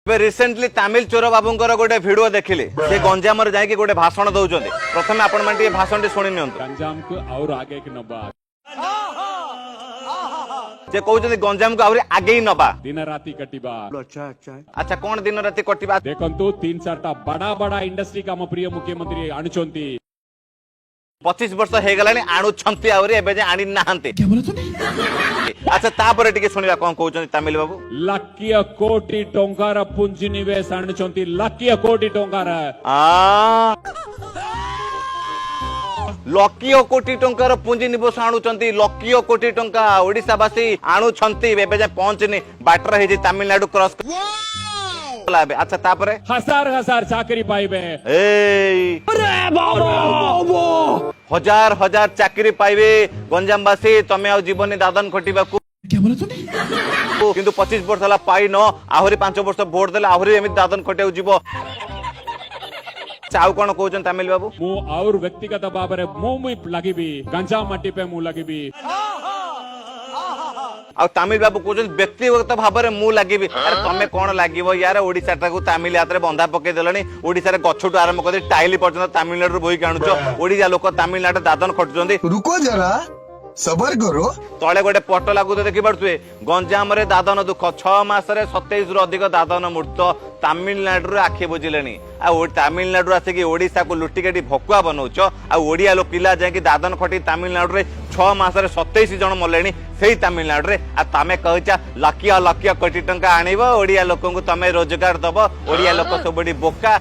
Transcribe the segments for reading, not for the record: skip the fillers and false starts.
Recently Tamil चोर बाबूंकर गोटे video देखिले से गंजाम रे जाई गोटे भाषण दउचंदे प्रथमे आपण माने भाषण टी सुनि नियंतु। गंजाम को और आगे के नबा जे कहउचंदी गंजाम को और आगे ही नबा दिन राति कटिबा। अच्छा कोन दिन राति कटिबा देखंतु 3-4टा बड़ा बड़ा इंडस्ट्री का हम प्रिय मुख्यमंत्री आणुचंती 25 वर्ष हे गलानी आणु छंती आउरी एबे जे आनी नाहंते। क्या बोला तूने? अच्छा तापर टिके सुनिबा कोन कहउचंदी तमिल बाबू। लक्ष्य कोटी टंकार पुंजी निवेश आणुचंती लक्ष्य कोटी टंकार लक्ष्य कोटी टंकार पुंजी निवेश आणुचंती लक्ष्य कोटी टंका ओडिसावासी आणुछंती एबे जे पहुंचनी बाटर हे जे तमिलनाडु क्रॉस अच्छा तापर हजार हजार चाकरी पाइबे हजार हजार चाकरी पाइबे गंजामवासी तमे आ जीवन दादन खटिबा को क्या बोला तूने किंतु 25 वर्ष हला पाई न आहुरी 5 वर्ष वोट देला आहुरी एमि दादन खटिया जीवो चाउ कोन कहउछन तमिल बाबू मु और व्यक्तिगत भाबरे मु लागिबी गंजाम मट्टी पे मु लागिबी आ तमिल बाबू कहउछन व्यक्तिगत भाबरे मु लागिबी अरे तमे कोन लागिबो यार ओडिसा टाकू तमिल यात्रे बंधा पके देलनी ओडिसा रे गछटू आरंभ कर टाइली पर्यंत तमिलनाडु बोई काणुचो ओडिसा लोक तमिलनाडु दादन खटुचंदी रुको जरा सबर करो तळे गोटे पट लागु देखि पड़थुए गंजाम रे दादन दुख 6 मास रे 27 रु अधिक दादन मूर्त तमिलनाडु रे आखि बुझिलेनी आ तमिलनाडु आसे ओडिसा को लुटिकेटी भकुआ बनौछ आ ओडिया लो पिला जाके दादन खटी तमिलनाडु रे 6 मास रे 27 जन मलेनी सेही तमिलनाडु रे आ तमे कहचा लक्ष्य लक्ष्य कोटी टंका आनिबो ओडिया लोकन को तमे रोजगार दबो ओडिया लोक सबडी बोका।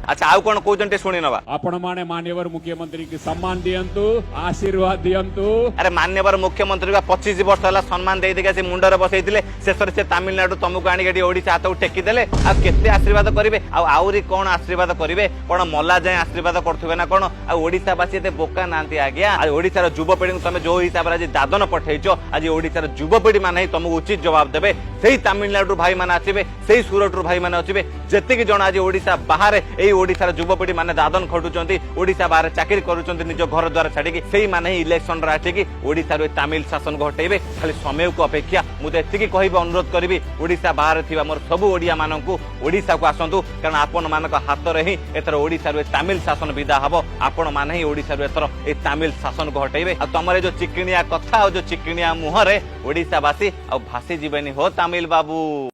अच्छा आउ कोन कहउचन टे सुनि नबा आपण माने माननीय मुख्यमंत्री के सम्मान दियंतु आशीर्वाद दियंतु। अरे माननीय मुख्यमंत्री का 25 वर्ष हला सम्मान देई देके से मुंडर बसैतिले शेषर से तमिलनाडु तमको आनी गडी ओडिसा हाथ टेकी देले आ केते आशीर्वाद करिवे आउरी कोन आशीर्वाद करिवे कोन मला जाय आशीर्वाद करथुवे ना कोन आ ओडिसा बासी एते बोका नांती आज्ञा आ ओडिसा रो युवपीढ़ी को तमे जो हिसाब रे आज दादन पठैचो आज ओडिसा रो युवपीढ़ी माने तमको उचित जवाब देबे सेही तमिलनाडु भाई माने आसीबे सेही सूरत रो भाई माने आसीबे जतिक जण आज ओडिसा बाहर एई ओडिसा युवपीढ़ी माने दादन खटुचंती ओडिसा बाहर चाकरी करूचंती निज घर द्वार छाड़ी सेही माने इलेक्शन रे आछी कि ओडिसा रो तमिल शासन को हटेबे खाली समय को अपेक्षा मु एतिकी कहबे अनुरोध करबी ओडिसा बाहर थिबा मोर सब ओडिया माननकु ओडिसा को आसंतु कारण आपन मानक हाथ रे ही एतर ओडिसा रो तमिल शासन विदा हबो आपन माने ही ओडिसा रो एतर ए तमिल शासन को हटेबे आ तमरे जो चिकनिया कथा और जो चिकनिया मुहरे ओडिसा वासी आ भासी जीवनी हो तमिल बाबू।